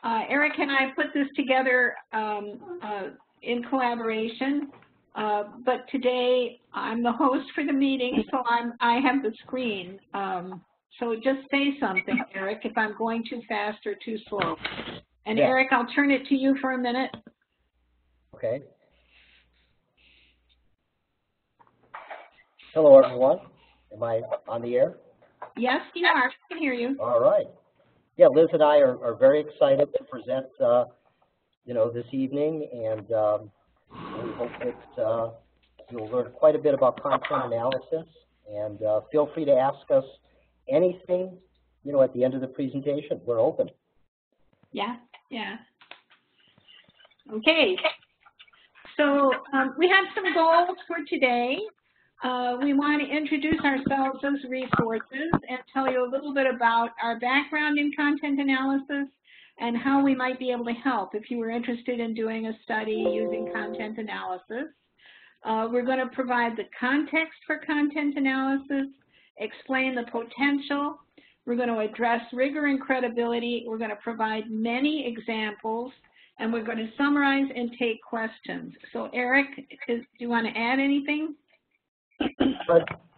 Erik and I put this together in collaboration, but today I'm the host for the meeting, so I have the screen. So just say something, Erik, if I'm going too fast or too slow. And yeah. Erik, I'll turn it to you for a minute. Okay. Hello, everyone. Am I on the air? Yes, you are. I can hear you. All right. Yeah, Liz and I are very excited to present, this evening, and we hope that you'll learn quite a bit about content analysis. And feel free to ask us anything, at the end of the presentation. We're open. Yeah. Okay. So we have some goals for today. We want to introduce ourselves as resources and tell you a little bit about our background in content analysis and how we might be able to help if you were interested in doing a study using content analysis. We're going to provide the context for content analysis, explain the potential. We're going to address rigor and credibility. We're going to provide many examples, and we're going to summarize and take questions. So, Erik, do you want to add anything?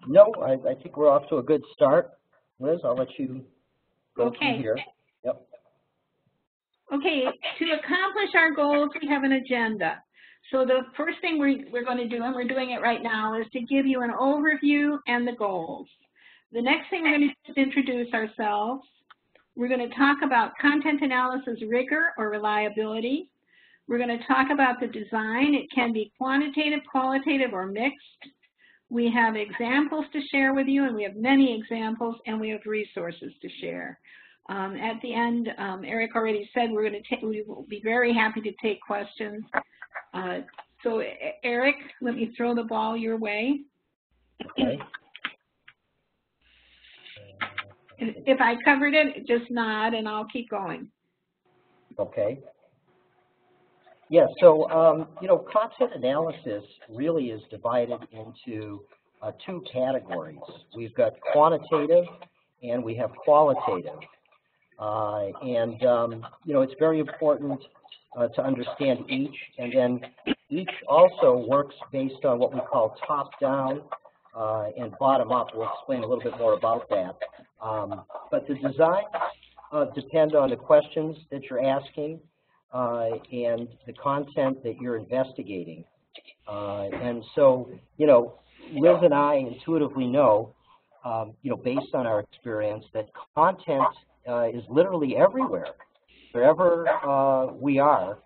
No, I think we're off to a good start. Liz, I'll let you go from here. Yep. Okay, to accomplish our goals, we have an agenda. So the first thing we're going to do, and we're doing it right now, is to give you an overview and the goals. The next thing we're going to do is introduce ourselves. We're going to talk about content analysis rigor or reliability. We're going to talk about the design. It can be quantitative, qualitative, or mixed. We have examples to share with you, and we have many examples, and we have resources to share. At the end, Erik already said we will be very happy to take questions. So, Erik, let me throw the ball your way. Okay. If I covered it, just nod, and I'll keep going. Okay. Yeah, so, content analysis really is divided into two categories. We've got quantitative and we have qualitative. It's very important to understand each, and then each also works based on what we call top-down and bottom-up. We'll explain a little bit more about that. But the designs depend on the questions that you're asking, and the content that you're investigating. And so, Liz and I intuitively know, based on our experience, that content is literally everywhere. Wherever we are,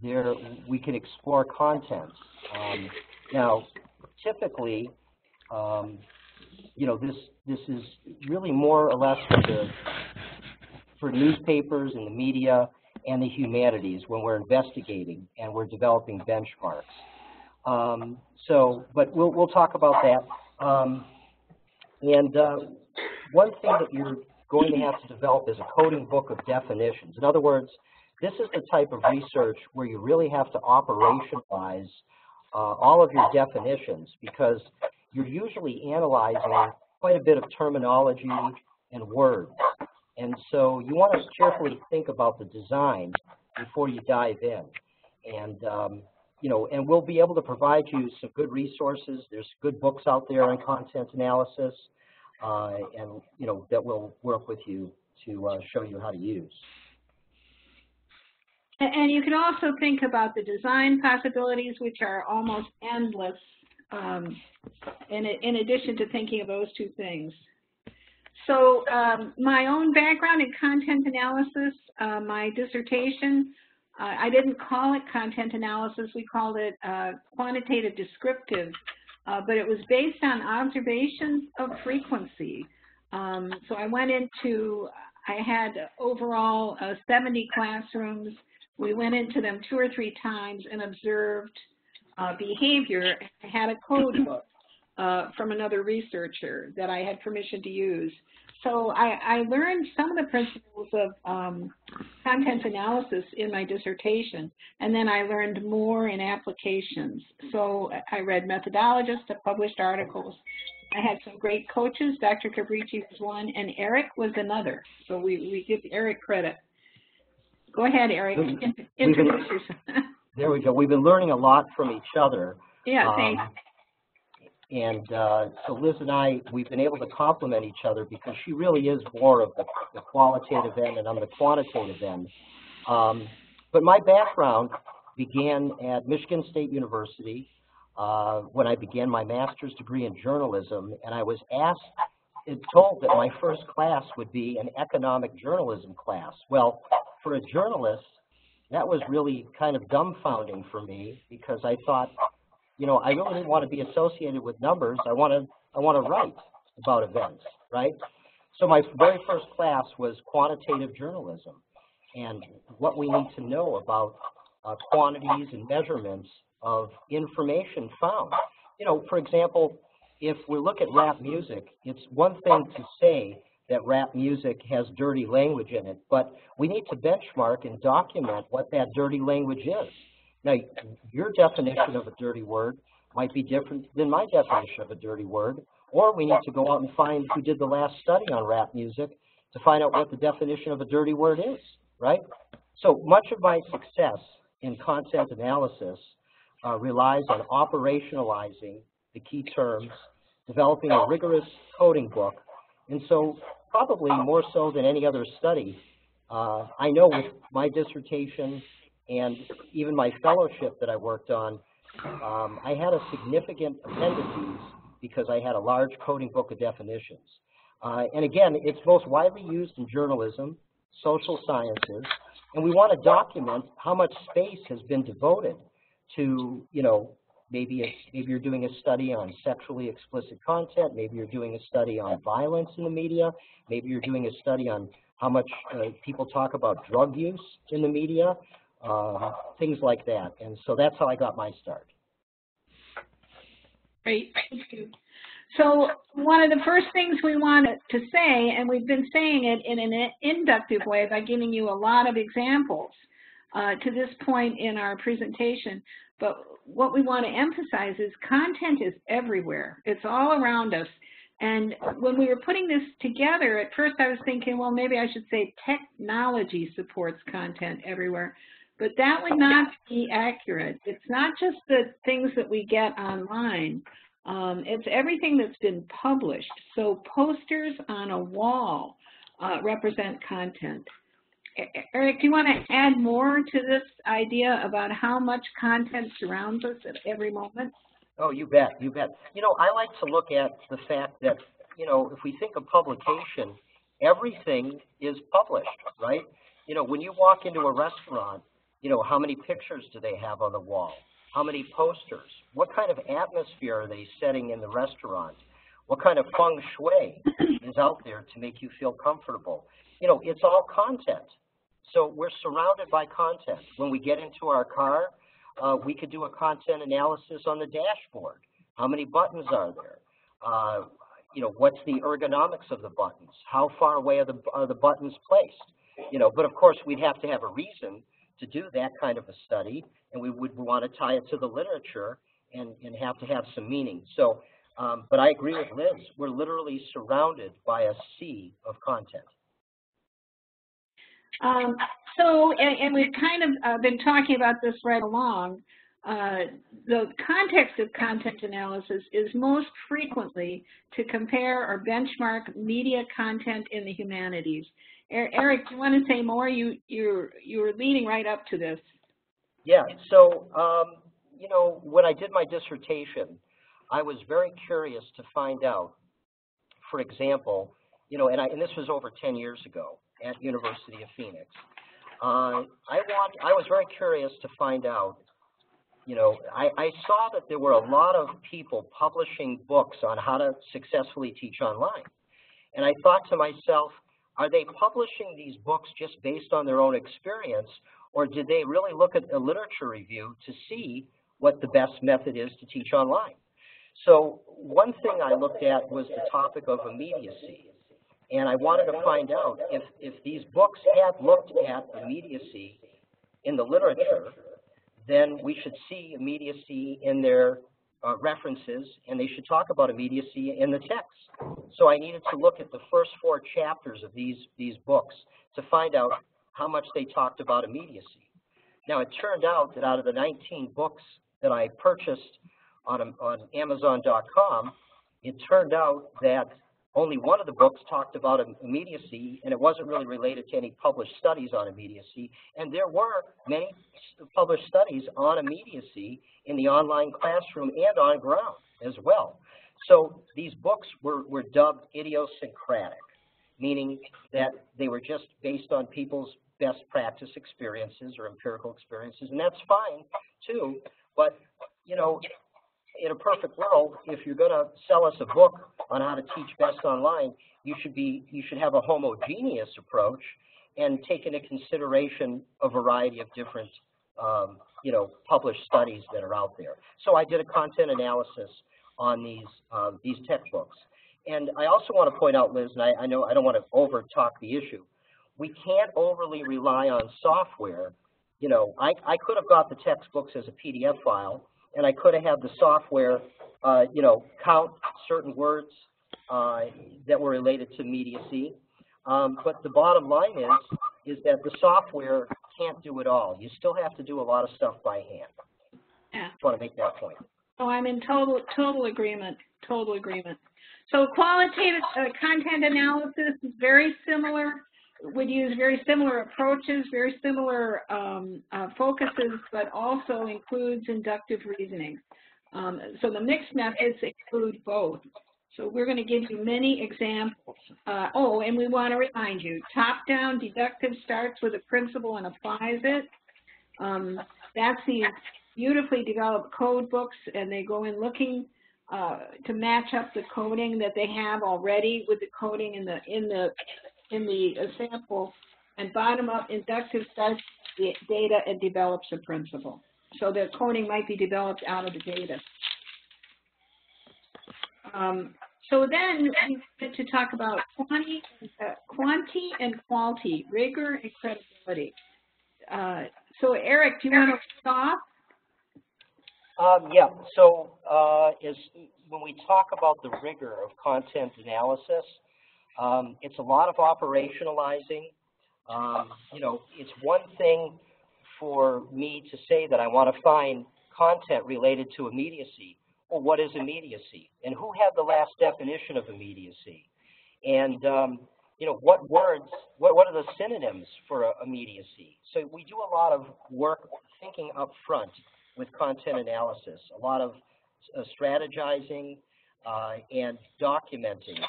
we can explore content. Now, typically, this is really more or less for newspapers and the media and the humanities when we're investigating and we're developing benchmarks. But we'll talk about that. One thing that you're going to have to develop is a coding book of definitions. In other words, this is the type of research where you really have to operationalize all of your definitions, because you're usually analyzing quite a bit of terminology and words. And so you want to carefully think about the design before you dive in. And, and we'll be able to provide you some good resources. There's good books out there on content analysis, that will work with you to show you how to use. And you can also think about the design possibilities, which are almost endless, in addition to thinking of those two things. So my own background in content analysis, my dissertation, I didn't call it content analysis, we called it quantitative descriptive, but it was based on observations of frequency. So I had overall 70 classrooms. We went into them 2 or 3 times and observed behavior. I had a code book from another researcher that I had permission to use. So I learned some of the principles of content analysis in my dissertation, and then I learned more in applications. So I read methodologists that published articles. I had some great coaches. Dr. Cabrici was one, and Erik was another. So we give Erik credit. Go ahead, Erik. Introduce yourself. There we go. We've been learning a lot from each other. Yeah, thanks. And so Liz and I, we've been able to complement each other because she really is more of the qualitative end and I'm the quantitative end. But my background began at Michigan State University when I began my master's degree in journalism, and I was told that my first class would be an economic journalism class. Well, for a journalist, that was really kind of dumbfounding for me because I thought, you know, I really didn't want to be associated with numbers. I want to write about events, right? So my very first class was quantitative journalism and what we need to know about quantities and measurements of information found. You know, for example, if we look at rap music, it's one thing to say that rap music has dirty language in it, but we need to benchmark and document what that dirty language is. Now, your definition of a dirty word might be different than my definition of a dirty word, or we need to go out and find who did the last study on rap music to find out what the definition of a dirty word is, right? So much of my success in content analysis relies on operationalizing the key terms, developing a rigorous coding book, and so probably more so than any other study, I know with my dissertation and even my fellowship that I worked on, I had a significant appendices because I had a large coding book of definitions. And again, it's most widely used in journalism, social sciences, and we want to document how much space has been devoted to, you know, maybe you're doing a study on sexually explicit content, maybe you're doing a study on violence in the media, maybe you're doing a study on how much people talk about drug use in the media, things like that. And so that's how I got my start. Great, thank you. So one of the first things we wanted to say, and we've been saying it in an inductive way by giving you a lot of examples to this point in our presentation, but what we want to emphasize is content is everywhere. It's all around us. And when we were putting this together, at first I was thinking, well, maybe I should say technology supports content everywhere. But that would not be accurate. It's not just the things that we get online. It's everything that's been published. So posters on a wall represent content. Erik, do you want to add more to this idea about how much content surrounds us at every moment? Oh, you bet, you bet. You know, I like to look at the fact that, you know, if we think of publication, everything is published, right? You know, when you walk into a restaurant, you know, how many pictures do they have on the wall? How many posters? What kind of atmosphere are they setting in the restaurant? What kind of feng shui is out there to make you feel comfortable? You know, it's all content. So we're surrounded by content. When we get into our car, we could do a content analysis on the dashboard. How many buttons are there? You know, what's the ergonomics of the buttons? How far away are the buttons placed? You know, but of course, we'd have to have a reason to do that kind of a study, and we would want to tie it to the literature and have to have some meaning. So, but I agree with Liz. We're literally surrounded by a sea of content. And we've kind of been talking about this right along. The context of content analysis is most frequently to compare or benchmark media content in the humanities. Erik, do you want to say more? You were leading right up to this. Yeah, so, you know, when I did my dissertation, I was very curious to find out, for example, you know, and this was over 10 years ago at University of Phoenix. I was very curious to find out, you know, I saw that there were a lot of people publishing books on how to successfully teach online. And I thought to myself, are they publishing these books just based on their own experience, or did they really look at a literature review to see what the best method is to teach online? So one thing I looked at was the topic of immediacy. And I wanted to find out if these books had looked at immediacy in the literature, then we should see immediacy in their references, and they should talk about immediacy in the text. So I needed to look at the first 4 chapters of these books to find out how much they talked about immediacy. Now, it turned out that out of the 19 books that I purchased on Amazon.com, it turned out that only one of the books talked about immediacy, and it wasn't really related to any published studies on immediacy. And there were many published studies on immediacy in the online classroom and on ground as well. So these books were dubbed idiosyncratic, meaning that they were just based on people's best practice experiences or empirical experiences, and that's fine too. But, you know, in a perfect world, if you're going to sell us a book on how to teach best online, you should have a homogeneous approach and take into consideration a variety of different, you know, published studies that are out there. So I did a content analysis on these textbooks. And I also want to point out, Liz, and I know I don't want to over-talk the issue, we can't overly rely on software. You know, I could have got the textbooks as a PDF file, and I could have had the software, you know, count certain words that were related to immediacy. But the bottom line is that the software can't do it all. You still have to do a lot of stuff by hand. Yeah. Just want to make that point. Oh, I'm in total agreement. Total agreement. So qualitative content analysis is very similar. Would use very similar approaches, very similar focuses, but also includes inductive reasoning. So the mixed methods include both. So we're going to give you many examples. Oh, and we want to remind you, top-down deductive starts with a principle and applies it. That's the beautifully developed code books, and they go in looking to match up the coding that they have already with the coding in the sample, and bottom-up inductive starts the data and develops a principle. So the coding might be developed out of the data. So then we get to talk about Quanti and Qualti, rigor and credibility. So Erik, do you want to start off? Yeah, so when we talk about the rigor of content analysis, it's a lot of operationalizing. You know, it's one thing for me to say that I want to find content related to immediacy. Well, what is immediacy? And who had the last definition of immediacy? And, you know, what words, what are the synonyms for immediacy? So we do a lot of work thinking up front with content analysis, a lot of strategizing and documenting.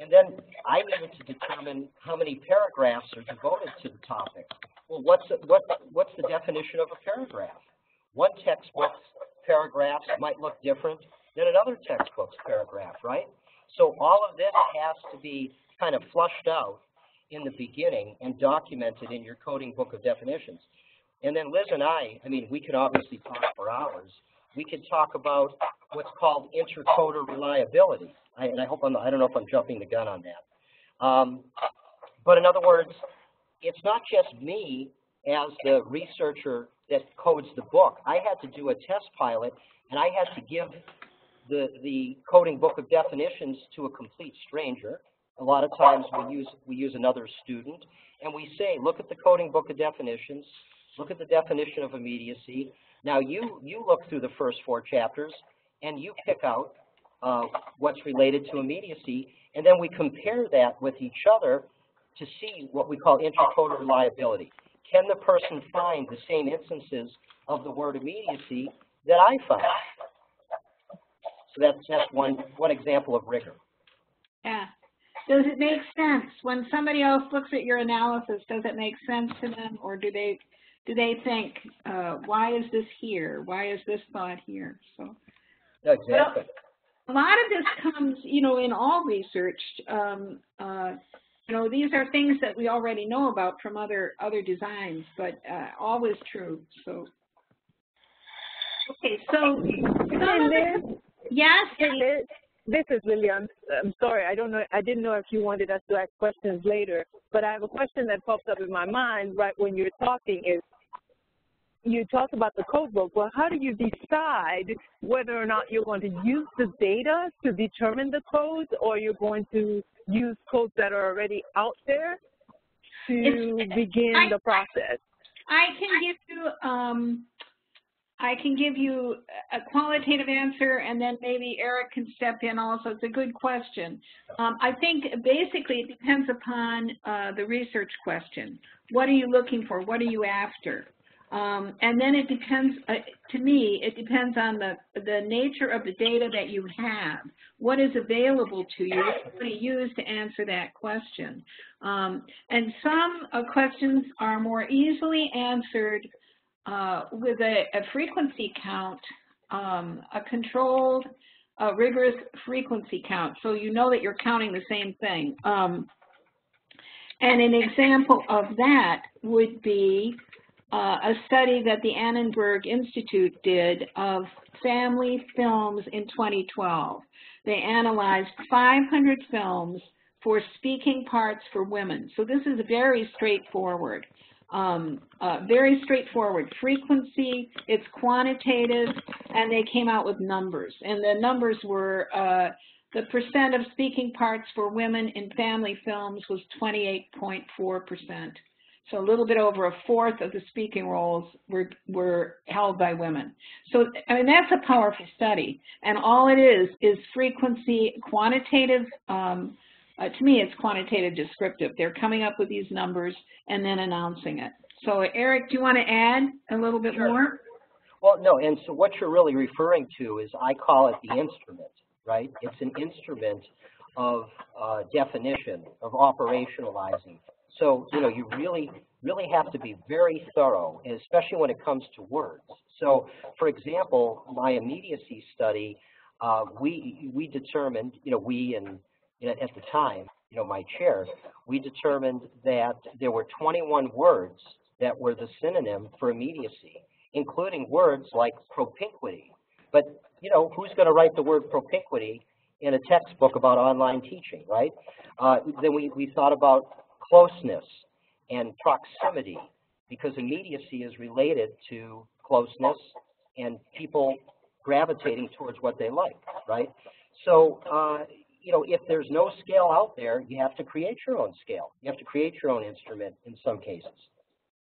And then I needed to determine how many paragraphs are devoted to the topic. Well, what's the definition of a paragraph? One textbook's paragraphs might look different than another textbook's paragraph, right? So all of this has to be kind of flushed out in the beginning and documented in your coding book of definitions. And then Liz and I mean, we could obviously talk for hours. We could talk about what's called intercoder reliability. And I don't know if I'm jumping the gun on that. But in other words, it's not just me as the researcher that codes the book. I had to do a test pilot, and I had to give the coding book of definitions to a complete stranger. A lot of times we use another student, and we say, look at the coding book of definitions, look at the definition of immediacy. Now you look through the first 4 chapters, and you pick out what's related to immediacy, and then we compare that with each other to see what we call intercoder reliability. Can the person find the same instances of the word immediacy that I found? So that's one example of rigor. Yeah. Does it make sense? When somebody else looks at your analysis, does it make sense to them, or do they think, why is this here? Why is this thought here? So, exactly. Well, a lot of this comes, you know, in all research. You know, these are things that we already know about from other designs, but always true. So, okay, so yes. Hey, Liz, this is Lillian. I'm sorry, I didn't know if you wanted us to ask questions later, but I have a question that pops up in my mind right when you're talking. Is you talk about the code book. Well, how do you decide whether or not you're going to use the data to determine the codes, or you're going to use codes that are already out there? to begin the process? I can give you a qualitative answer, and then maybe Erik can step in also. It's a good question. I think basically it depends upon the research question. What are you looking for? What are you after? And then it depends, to me, it depends on the nature of the data that you have. What is available to you? What do you use to answer that question? And some questions are more easily answered with a frequency count, a controlled, rigorous frequency count, so you know that you're counting the same thing. And an example of that would be a study that the Annenberg Institute did of family films in 2012. They analyzed 500 films for speaking parts for women. So this is very straightforward. Frequency, it's quantitative, and they came out with numbers. And the numbers were the percent of speaking parts for women in family films was 28.4%. So a little bit over a fourth of the speaking roles were held by women. So, I mean, that's a powerful study. And all it is frequency, quantitative. To me, it's quantitative descriptive. They're coming up with these numbers and then announcing it. So, Erik, do you want to add a little bit more? Well, no, and so what you're really referring to is, I call it the instrument, right? It's an instrument of definition, of operationalizing. So, you know, you really have to be very thorough, especially when it comes to words. So, for example, my immediacy study, we determined, you know, at the time, you know, my chair, we determined that there were 21 words that were the synonym for immediacy, including words like propinquity. But, you know, who's going to write the word propinquity in a textbook about online teaching, right? Then we thought about closeness and proximity, because immediacy is related to closeness and people gravitating towards what they like, right? So, you know, if there's no scale out there, you have to create your own scale. You have to create your own instrument in some cases.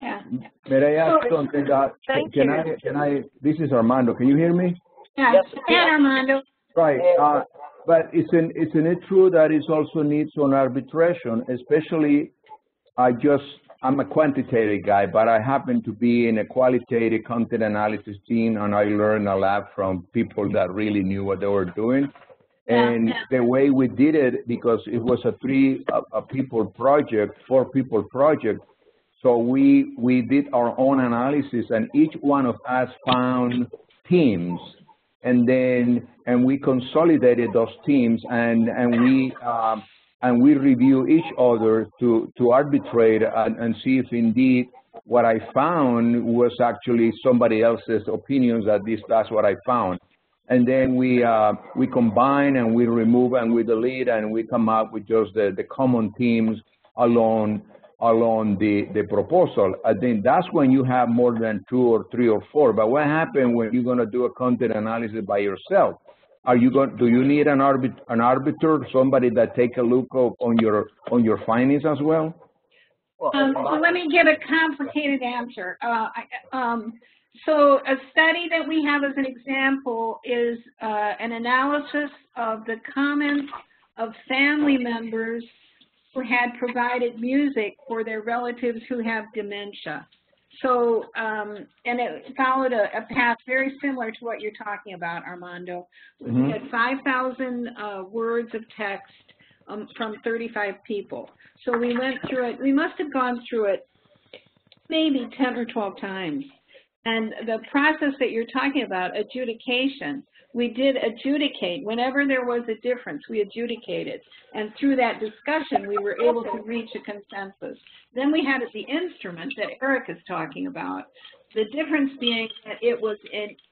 Yeah. May I ask something? This is Armando. Can you hear me? Yeah, yes, Armando. Right. But isn't it true that it also needs some arbitration, especially I'm a quantitative guy, but I happen to be in a qualitative content analysis team, and I learned a lot from people that really knew what they were doing. And the way we did it, because it was a four-people project, so we did our own analysis, and each one of us found teams, and we consolidated those teams, and we review each other to arbitrate and see if indeed what I found was actually somebody else's opinions, that's what I found. And then we combine and we remove and we delete, and we come up with just the common themes along the proposal. I think that's when you have more than 2 or 3 or 4. But what happens when you're going to do a content analysis by yourself? Do you need an arbiter, somebody that take a look on your findings as well? So let me give a complicated answer. So a study that we have as an example is an analysis of the comments of family members who had provided music for their relatives who have dementia. So, and it followed a path very similar to what you're talking about, Armando. We had 5,000 words of text from 35 people. So we went through it. We must have gone through it maybe 10 or 12 times. And the process that you're talking about, adjudication, we did adjudicate. Whenever there was a difference, we adjudicated. And through that discussion, we were able to reach a consensus. Then we had the instrument that Erik is talking about, the difference being that it was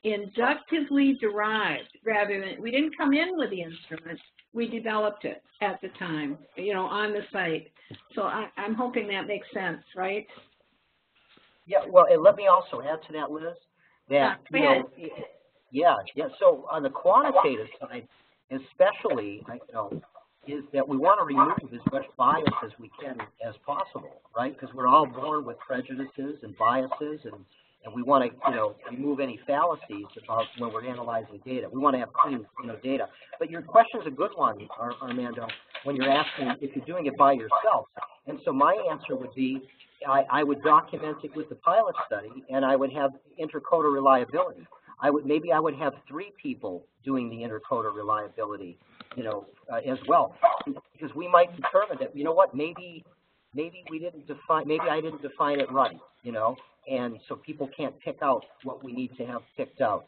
inductively derived rather than, we didn't come in with the instrument, we developed it at the time, you know, on the site. So I'm hoping that makes sense, right? Yeah, well, and let me also add to that, Liz, that, you know, so on the quantitative side, especially, is that we want to remove as much bias as we can as possible, right? Because we're all born with prejudices and biases, and we want to, remove any fallacies about when we're analyzing data. We want to have clean, data. But your question's a good one, Armando, when you're asking if you're doing it by yourself. And so my answer would be, I would document it with the pilot study, and I would have intercoder reliability. Maybe I would have 3 people doing the intercoder reliability, as well, because we might determine that, maybe we didn't define, maybe I didn't define it right, and so people can't pick out what we need to have picked out.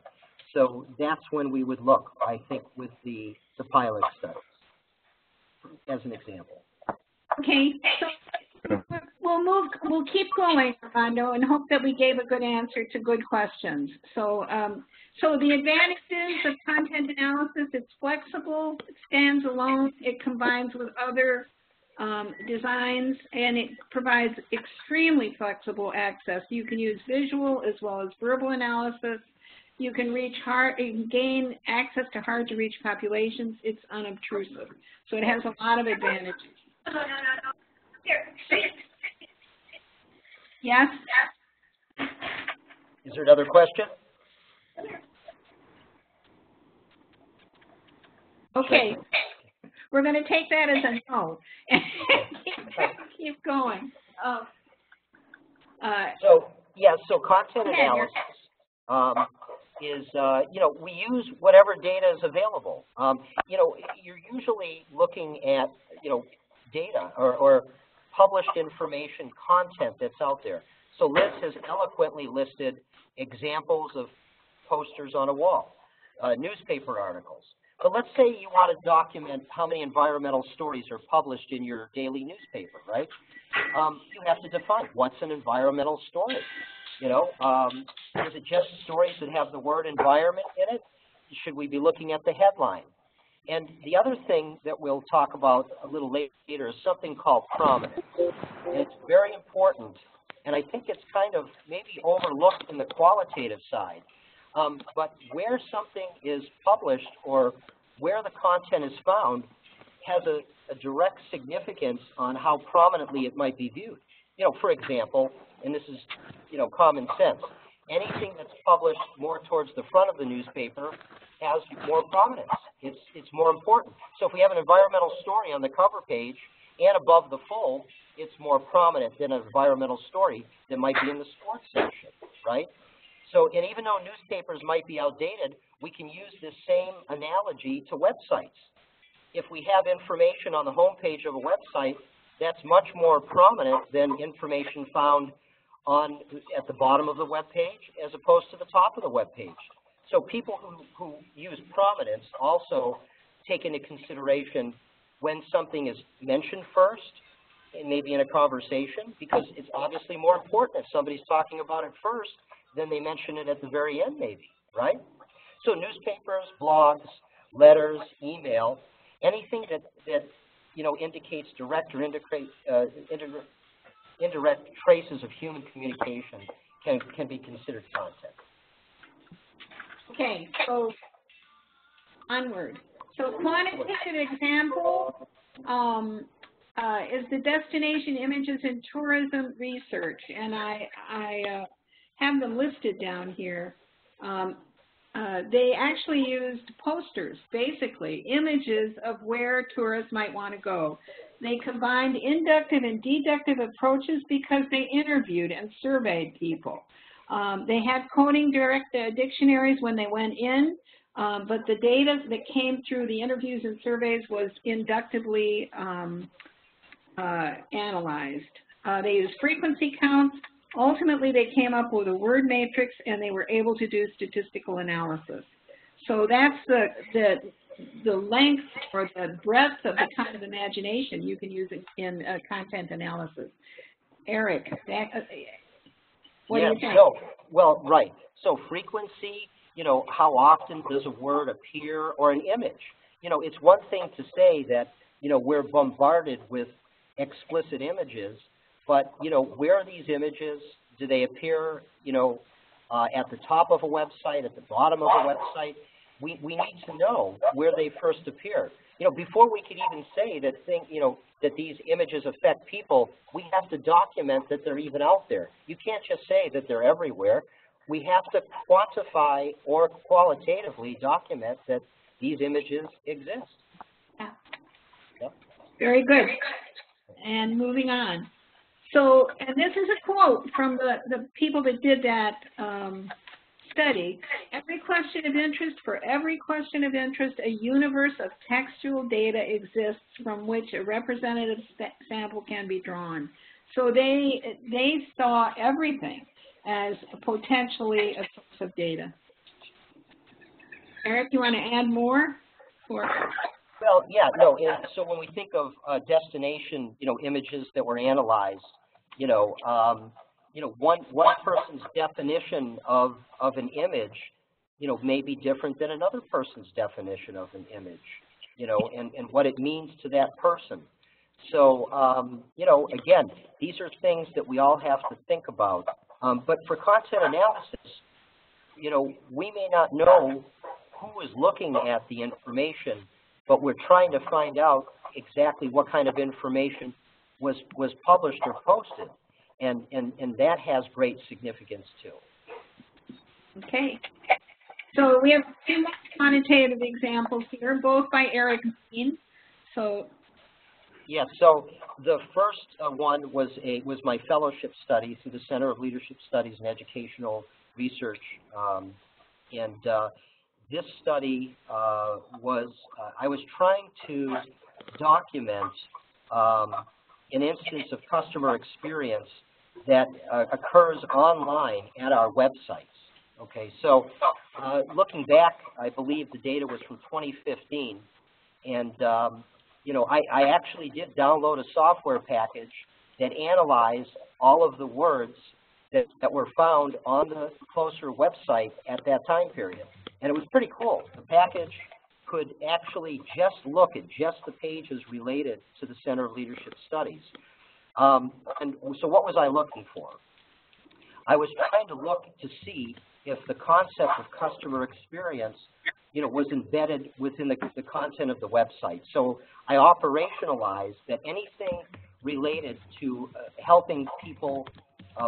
So that's when we would look, I think, with the pilot studies, as an example. Okay, so we'll keep going, Armando, and hope that we gave a good answer to good questions. So, so the advantages of content analysis, it's flexible, it stands alone, it combines with other designs, and it provides extremely flexible access. You can use visual as well as verbal analysis. You can gain access to hard-to-reach populations. It's unobtrusive. So it has a lot of advantages. Yes? Is there another question? Okay. We're going to take that as a no. Keep going. So content analysis is, we use whatever data is available. You're usually looking at, data or published information content that's out there. So Liz has eloquently listed examples of posters on a wall, newspaper articles. But let's say you want to document how many environmental stories are published in your daily newspaper, right? You have to define what's an environmental story. Is it just stories that have the word environment in it? Should we be looking at the headline? And the other thing that we'll talk about a little later is something called prominence. And it's very important, and I think it's kind of maybe overlooked in the qualitative side. But where something is published or where the content is found has a direct significance on how prominently it might be viewed. For example, and this is, common sense, anything that's published more towards the front of the newspaper has more prominence. It's more important. So if we have an environmental story on the cover page and above the fold, it's more prominent than an environmental story that might be in the sports section, right? So, and even though newspapers might be outdated, we can use this same analogy to websites. If we have information on the home page of a website, that's much more prominent than information found at the bottom of the web page as opposed to the top of the web page. So people who use prominence also take into consideration when something is mentioned first, and maybe in a conversation, because it's obviously more important if somebody's talking about it first than they mention it at the very end, maybe, right? So newspapers, blogs, letters, email, anything that indicates direct or indirect traces of human communication can be considered content. Okay, so onward. So quantitative example is the destination images in tourism research, and I have them listed down here. They actually used posters, basically, images of where tourists might want to go. They combined inductive and deductive approaches because they interviewed and surveyed people. They had coding direct dictionaries when they went in, but the data that came through the interviews and surveys was inductively analyzed. They used frequency counts. Ultimately, they came up with a word matrix, and they were able to do statistical analysis. So that's the length or the breadth of the kind of imagination you can use in content analysis. Erik, what do you think? Well, right. So frequency, how often does a word appear or an image? It's one thing to say that, we're bombarded with explicit images, but, where are these images? Do they appear, at the top of a website, at the bottom of a website? we need to know where they first appeared. Before we could even say that that these images affect people, we have to document that they're even out there. You can't just say that they're everywhere. We have to quantify or qualitatively document that these images exist. Yeah. Yep. Very good. And moving on. So, and this is a quote from the people that did that study. For every question of interest, a universe of textual data exists from which a representative sample can be drawn. So they saw everything as potentially a source of data. Erik, you want to add more? Or? Well, yeah, no. So when we think of destination, images that were analyzed, one person's definition of an image, may be different than another person's definition of an image, and what it means to that person. So, again, these are things that we all have to think about. But for content analysis, we may not know who is looking at the information, but we're trying to find out exactly what kind of information was published or posted, and that has great significance too. Okay. So we have two quantitative examples here, both by Erik. So. Yeah. So the first one was my fellowship study through the Center of Leadership Studies and Educational Research, and this study I was trying to document an instance of customer experience that occurs online at our websites. Okay, so looking back, I believe the data was from 2015, and I actually did download a software package that analyzed all of the words that were found on the Closer website at that time period, and it was pretty cool. The package could actually just look at just the pages related to the Center of Leadership Studies. And so what was I looking for? I was trying to look to see if the concept of customer experience, was embedded within the content of the website. So I operationalized that anything related to helping people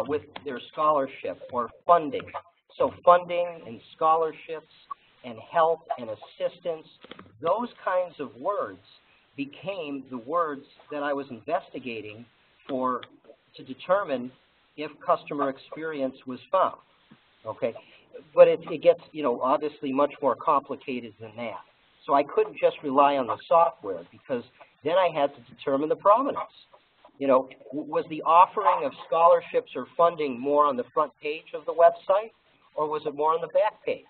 with their scholarship or funding. So funding and scholarships and help and assistance, those kinds of words became the words that I was investigating to determine if customer experience was found. Okay, but it gets, obviously much more complicated than that. So I couldn't just rely on the software, because then I had to determine the provenance. Was the offering of scholarships or funding more on the front page of the website, or was it more on the back page?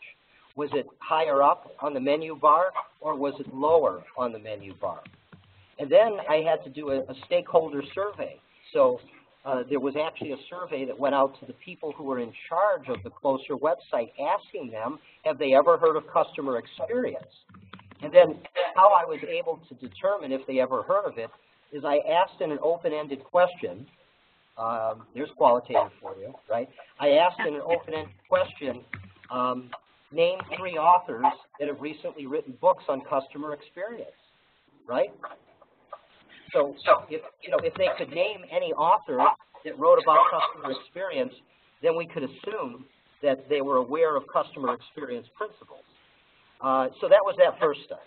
Was it higher up on the menu bar, or was it lower on the menu bar? And then I had to do a stakeholder survey. So there was actually a survey that went out to the people who were in charge of the Closer website, asking them, have they ever heard of customer experience? And then how I was able to determine if they ever heard of it is I asked in an open-ended question. There's qualitative for you, right? I asked in an open-ended question, name 3 authors that have recently written books on customer experience, right? So if they could name any author that wrote about customer experience, then we could assume that they were aware of customer experience principles. So that was that first study.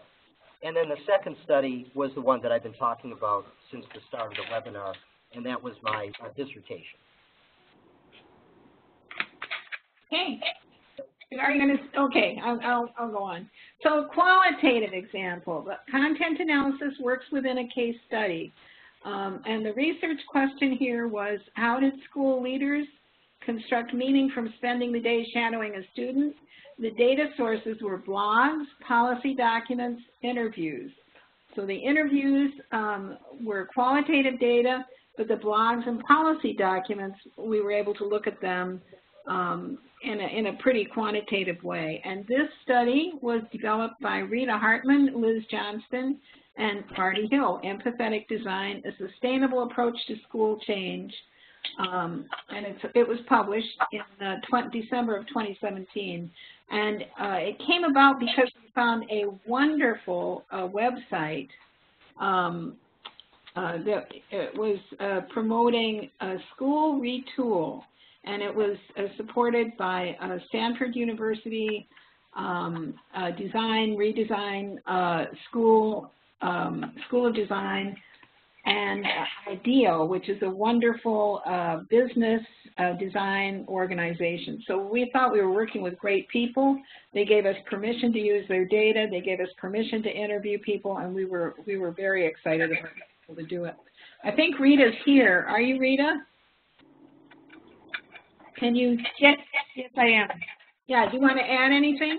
And then the second study was the one that I've been talking about since the start of the webinar, and that was my dissertation. Okay. Okay, I'll go on. So qualitative example, the content analysis works within a case study. And the research question here was, how did school leaders construct meaning from spending the day shadowing a student? The data sources were blogs, policy documents, interviews. So the interviews were qualitative data, but the blogs and policy documents, we were able to look at them in a pretty quantitative way. And this study was developed by Rita Hartman, Liz Johnston, and Marty Hill, Empathetic Design, a Sustainable Approach to School Change, and it was published in December of 2017. And it came about because we found a wonderful website that it was promoting a school retool, and it was supported by Stanford University Redesign School of Design, and IDEO, which is a wonderful business design organization. So we thought we were working with great people. They gave us permission to use their data. They gave us permission to interview people, and we were very excited about being able to do it. I think Rita's here. Are you, Rita? Can you? Yes, I am. Yeah. Do you want to add anything?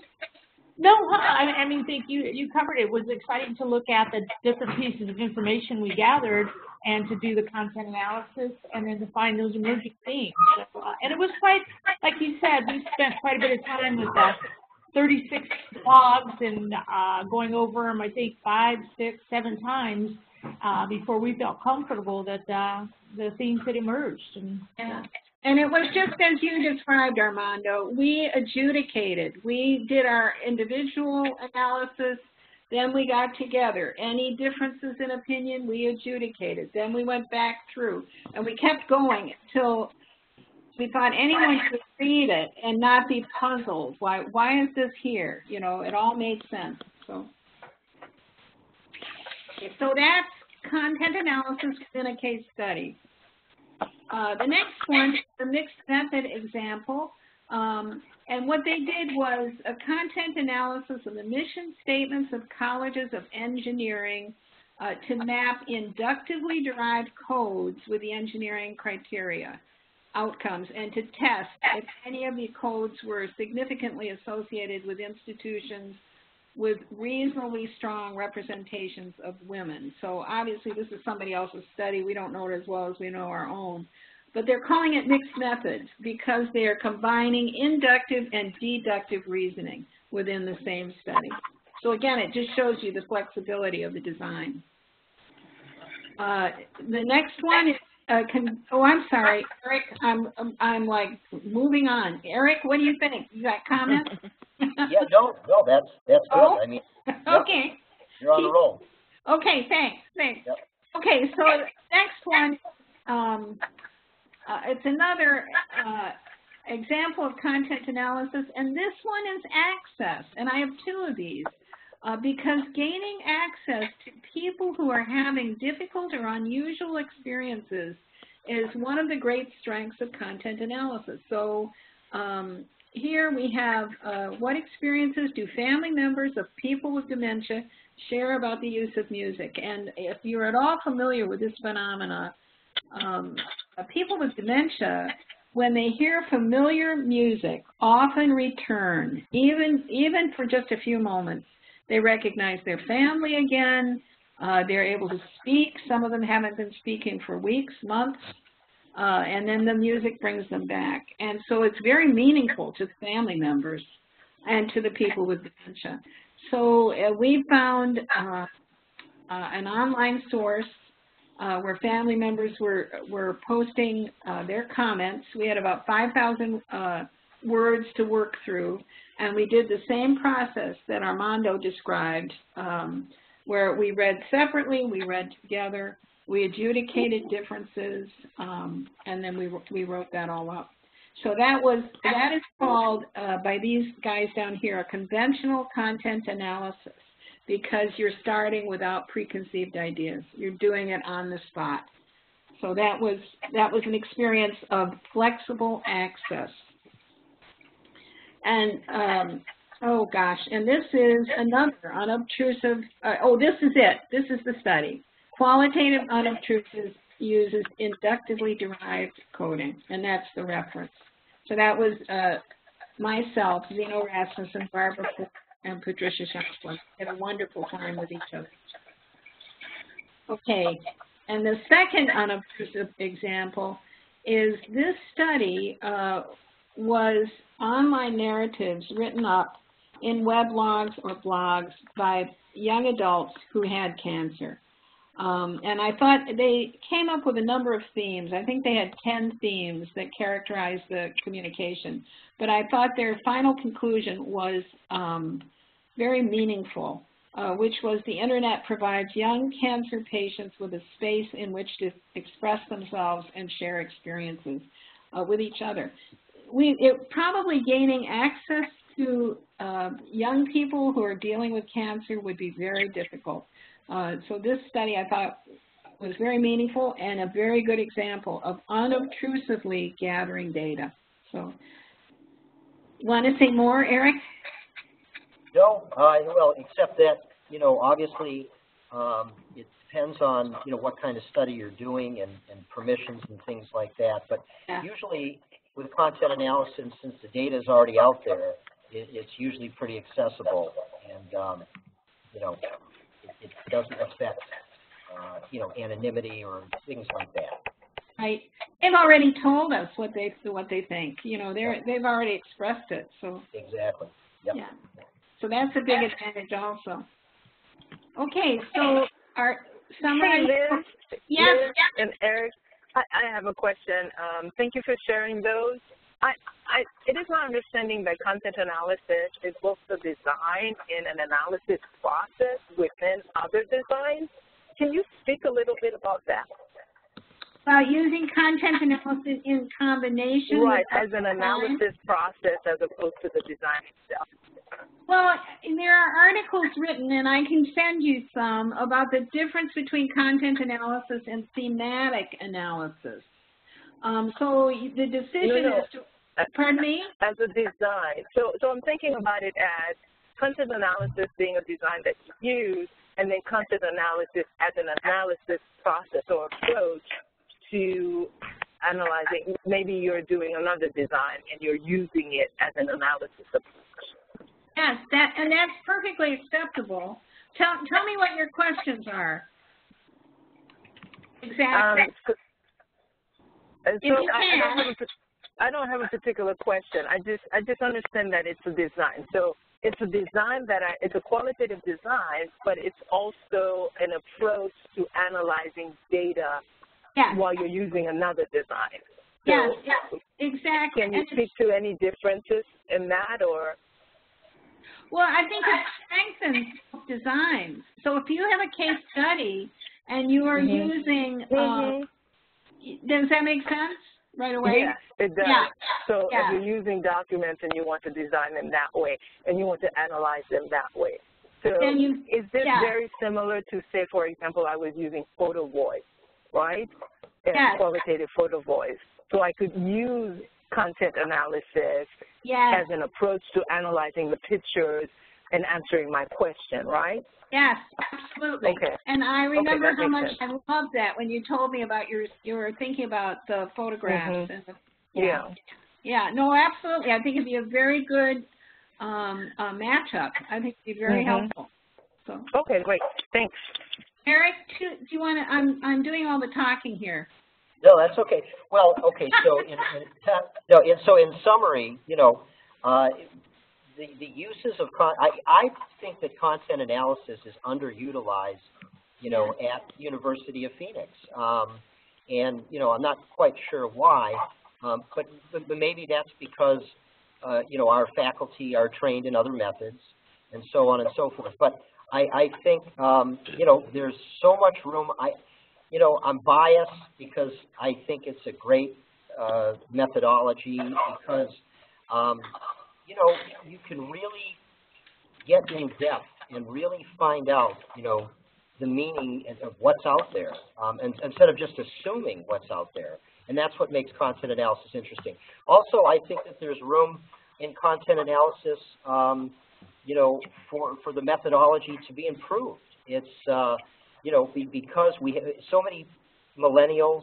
No, I mean, think you covered it. It was exciting to look at the different pieces of information we gathered and to do the content analysis and then to find those emerging themes. So, and it was quite, like you said, we spent quite a bit of time with 36 blogs and going over them, I think, 5, 6, 7 times before we felt comfortable that the themes had emerged. And, And it was just as you described, Armando. We adjudicated. We did our individual analysis. Then we got together. Any differences in opinion, we adjudicated. Then we went back through. And we kept going until we thought anyone could read it and not be puzzled. Why is this here? You know, it all made sense. So that's content analysis in a case study. The next one is the mixed method example, and what they did was a content analysis of the mission statements of colleges of engineering to map inductively derived codes with the engineering criteria outcomes and to test if any of the codes were significantly associated with institutions with reasonably strong representations of women. So obviously this is somebody else's study. We don't know it as well as we know our own. But they're calling it mixed methods because they are combining inductive and deductive reasoning within the same study. So again, it just shows you the flexibility of the design. The next one is, I'm sorry, Erik, I'm like moving on. Erik, what do you think? You got comments? Yeah, no, that's good. Oh? I mean, yep, okay. You're on the roll. Okay, thanks. Yep. Okay, so the next one, it's another example of content analysis, and this one is access, and I have 2 of these, because gaining access to people who are having difficult or unusual experiences is one of the great strengths of content analysis. So here we have what experiences do family members of people with dementia share about the use of music? And if you're at all familiar with this phenomena, people with dementia, when they hear familiar music, often return, even for just a few moments. They recognize their family again. They're able to speak. Some of them haven't been speaking for weeks, months. And then the music brings them back. And so it's very meaningful to the family members and to the people with dementia. So we found an online source where family members were posting their comments. We had about 5,000 words to work through, and we did the same process that Armando described, where we read separately, we read together, we adjudicated differences, and then we wrote that all up. So that is called, by these guys down here, a conventional content analysis, because you're starting without preconceived ideas. You're doing it on the spot. So that was an experience of flexible access. And oh gosh, and this is another unobtrusive. This is it. This is the study. Qualitative unobtrusive uses inductively derived coding, and that's the reference. So that was myself, Zeno Rasmussen, Barbara Poole, and Patricia Johnston. Had a wonderful time with each other. Okay, and the second unobtrusive example is this study was online narratives written up in weblogs or blogs by young adults who had cancer. And I thought they came up with a number of themes. I think they had 10 themes that characterized the communication. But I thought their final conclusion was very meaningful, which was the Internet provides young cancer patients with a space in which to express themselves and share experiences with each other. Probably gaining access to young people who are dealing with cancer would be very difficult. So this study I thought was very meaningful and a very good example of unobtrusively gathering data. So, want to say more, Erik? No, well, except that, obviously it depends on, what kind of study you're doing and permissions and things like that. But usually with content analysis, since the data is already out there, it's usually pretty accessible, and, it doesn't affect, anonymity or things like that. Right. They've already told us what they think. They've already expressed it. So exactly. Yep. Yeah. So that's a big advantage also. Okay. So our summary. Hey, Liz, yes. Liz and Erik, I have a question. Thank you for sharing those. It is my understanding that content analysis is both the design and an analysis process within other designs. Can you speak a little bit about that? About using content analysis in combination right, with as an analysis process as opposed to the design itself. Well, there are articles written, and I can send you some, about the difference between content analysis and thematic analysis. So the decision is to, pardon me? As a design. So I'm thinking about it as content analysis being a design that you use, and then content analysis as an analysis process or approach to analyzing. Maybe you're doing another design and you're using it as an analysis approach. Yes, that's perfectly acceptable. Tell me what your questions are. Exactly. So I don't have a particular question. I just understand that it's a design. So it's a design it's a qualitative design, but it's also an approach to analyzing data while you're using another design. So yes, exactly. Can you speak to any differences in that, or? Well, I think it strengthens designs. So if you have a case study and you are using, does that make sense right away? Yes, it does. Yeah. So if you're using documents and you want to design them that way and you want to analyze them that way. So is this very similar to, say, for example, I was using photo voice, right? Qualitative photo voice. So I could use content analysis as an approach to analyzing the pictures and answering my question, right? Yes, absolutely. Okay. And I remember how much sense. I loved that when you told me about you were thinking about the photographs. And yeah, no, absolutely. I think it'd be a very good matchup. I think it'd be very helpful. So. Okay, great. Thanks. Erik, do you want to? I'm doing all the talking here. No, that's okay. Well, okay. So in summary, the uses of I think that content analysis is underutilized, at University of Phoenix, and I'm not quite sure why, but maybe that's because our faculty are trained in other methods, and so on and so forth. But I think there's so much room. I'm biased because I think it's a great methodology because, you can really get in depth and really find out, the meaning of what's out there, and instead of just assuming what's out there. And that's what makes content analysis interesting. Also, I think that there's room in content analysis, for the methodology to be improved. It's, because we have so many millennials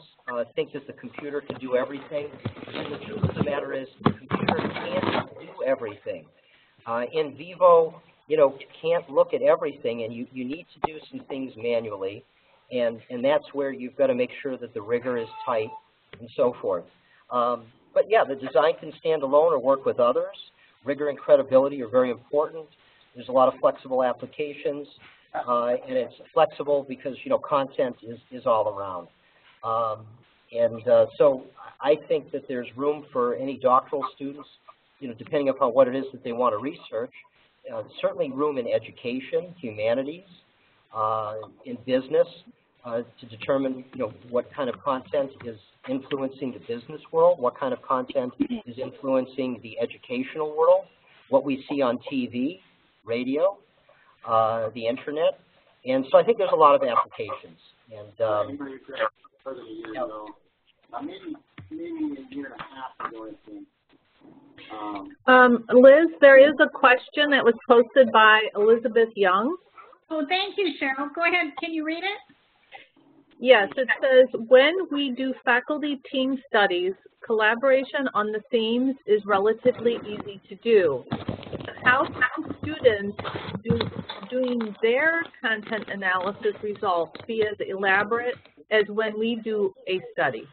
think that the computer can do everything, and the truth of the matter is the computer can't do everything. In vivo, can't look at everything, and you need to do some things manually, and that's where you've got to make sure that the rigor is tight and so forth. But yeah, the design can stand alone or work with others. Rigor and credibility are very important. There's a lot of flexible applications. and it's flexible because, you know, content is all around. So I think that there's room for any doctoral students, you know, depending upon what it is that they want to research. Certainly room in education, humanities, in business, to determine, you know, what kind of content is influencing the business world, what kind of content is influencing the educational world, what we see on TV, radio, the internet. And so I think there's a lot of applications. And maybe a year and a half ago, I think. Liz, there is a question that was posted by Elizabeth Young. Oh, thank you, Cheryl. Go ahead. Can you read it? Yes, it says, when we do faculty team studies, collaboration on the themes is relatively easy to do. How can students doing their content analysis results be as elaborate as when we do a study?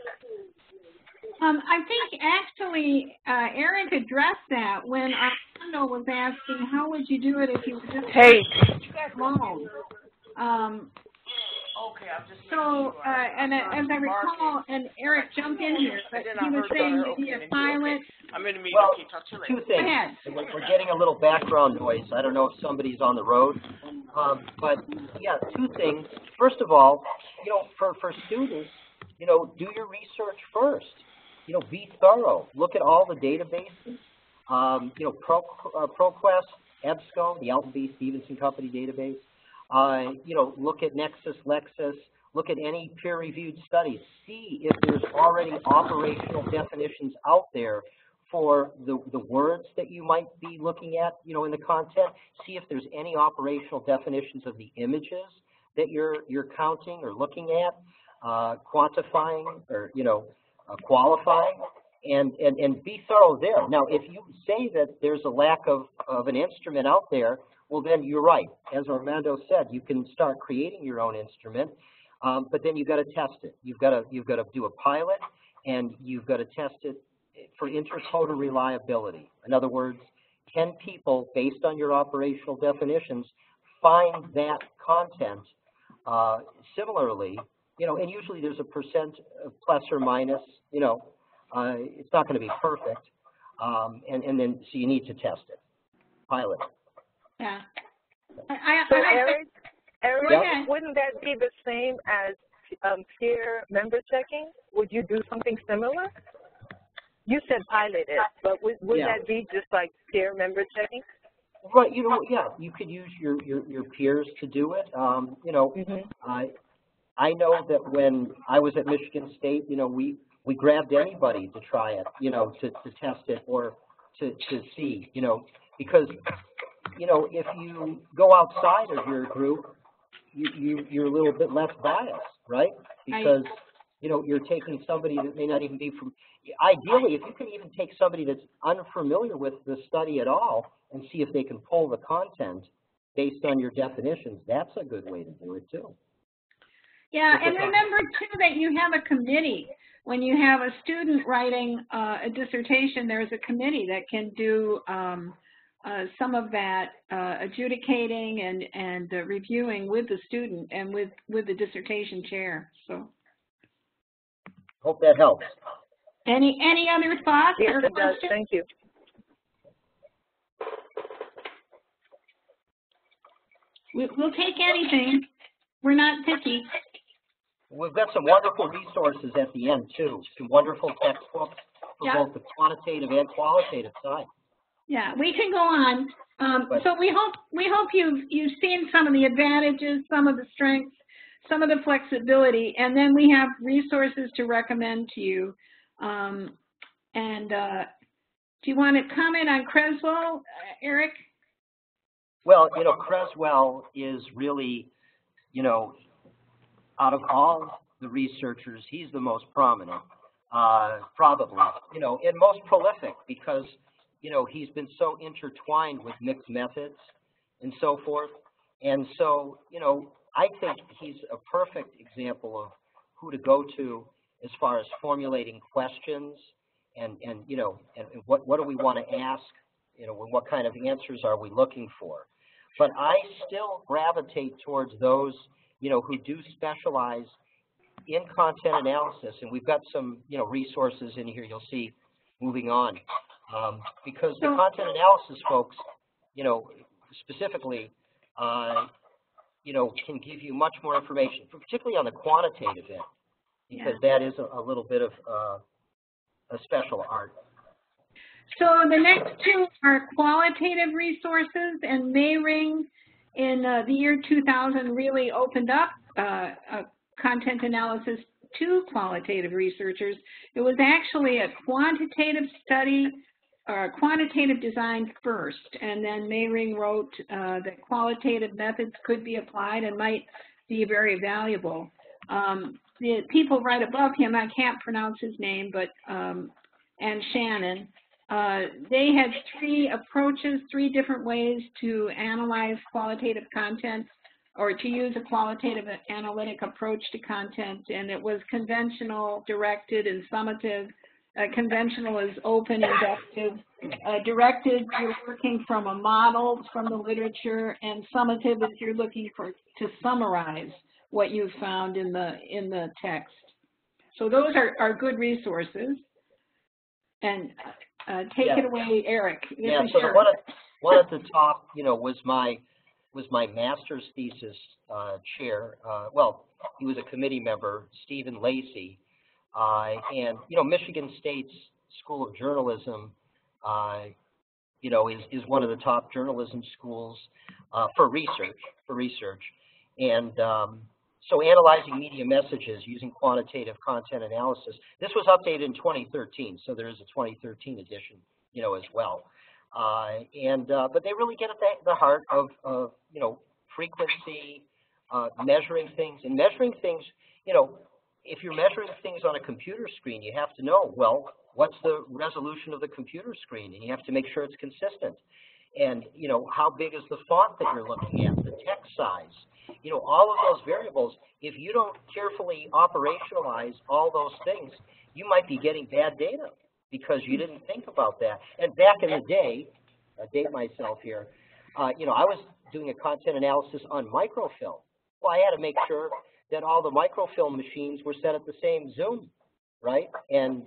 I think actually Erik addressed that when Armando was asking how would you do it if you were just alone. Okay, I'm just so, and as I recall, and Erik jumped in here, but he was saying maybe a pilot. I'm in a meeting. Well, Okay, talk to you later. two things. We're getting a little background noise. I don't know if somebody's on the road. But, yeah, two things. First of all, you know, for students, you know, do your research first. You know, be thorough. Look at all the databases. You know, ProQuest, EBSCO, the Alton B. Stevenson Company database. You know, look at Nexus, Lexis. Look at any peer-reviewed studies. See if there's already operational definitions out there for the words that you might be looking at, you know, in the content. See if there's any operational definitions of the images that you're counting or looking at, quantifying or, you know, qualifying, and be thorough there. Now, if you say that there's a lack of an instrument out there, well, then you're right. As Armando said, you can start creating your own instrument, but then you've got to test it. You've got to do a pilot, and you've got to test it for intercoder reliability. In other words, can people, based on your operational definitions, find that content similarly? You know, and usually there's a percent plus or minus. You know, it's not going to be perfect, and then so you need to test it, pilot it. Yeah. So Erik, yeah. Wouldn't that be the same as peer member checking? Would you do something similar? You said pilot it, but would that be just like peer member checking? Right. You know, yeah, you could use your peers to do it. You know, I know that when I was at Michigan State, you know, we grabbed anybody to try it, you know, to test it or to see, you know, because, you know, if you go outside of your group, you're a little bit less biased, right? Because, you know, you're taking somebody that may not even be from, ideally, if you can even take somebody that's unfamiliar with the study at all and see if they can pull the content based on your definitions, that's a good way to do it too. Yeah, and remember too that you have a committee. When you have a student writing a dissertation, there's a committee that can do some of that adjudicating and reviewing with the student and with the dissertation chair. So, hope that helps. Any other thoughts? Yes, or it does. questions? Thank you. We'll take anything. We're not picky. We've got some wonderful resources at the end too. Some wonderful textbooks for both the quantitative and qualitative side. Yeah, we can go on. So we hope you've seen some of the advantages, some of the strengths, some of the flexibility, and then we have resources to recommend to you. Do you want to comment on Creswell, Erik? Well, you know, Creswell is really, you know, out of all the researchers, he's the most prominent, probably, you know, and most prolific because, you know, he's been so intertwined with mixed methods and so forth. And so, you know, I think he's a perfect example of who to go to as far as formulating questions and you know, and what do we want to ask, you know, what kind of answers are we looking for. But I still gravitate towards those, you know, who do specialize in content analysis, and we've got some, you know, resources in here you'll see moving on. Because the content analysis folks, you know, specifically, you know, can give you much more information, particularly on the quantitative end, because that is a little bit of a special art. So the next two are qualitative resources, and Mayring in the year 2000 really opened up content analysis to qualitative researchers. It was actually a quantitative study or quantitative design first, and then Mayring wrote that qualitative methods could be applied and might be very valuable. The people right above him, I can't pronounce his name, but and Shannon, they had three approaches, three different ways to analyze qualitative content or to use a qualitative analytic approach to content, and it was conventional, directed, and summative. Conventional is open, inductive. Directed, you're working from a model from the literature, and summative is you're looking to summarize what you've found in the text. So those are good resources. And take it away, Erik. Yeah. So one at the top, you know, was my master's thesis chair. Well, he was a committee member, Stephen Lacey. And, you know, Michigan State's School of Journalism, you know, is one of the top journalism schools for research. And so analyzing media messages using quantitative content analysis. This was updated in 2013, so there is a 2013 edition, you know, as well. But they really get at the heart of you know, frequency, measuring things. And measuring things, you know, if you're measuring things on a computer screen, you have to know, well, what's the resolution of the computer screen? And you have to make sure it's consistent. And, you know, how big is the font that you're looking at, the text size? You know, all of those variables, if you don't carefully operationalize all those things, you might be getting bad data because you didn't think about that. And back in the day, I date myself here, you know, I was doing a content analysis on microfilm. Well, I had to make sure that all the microfilm machines were set at the same zoom, right? And,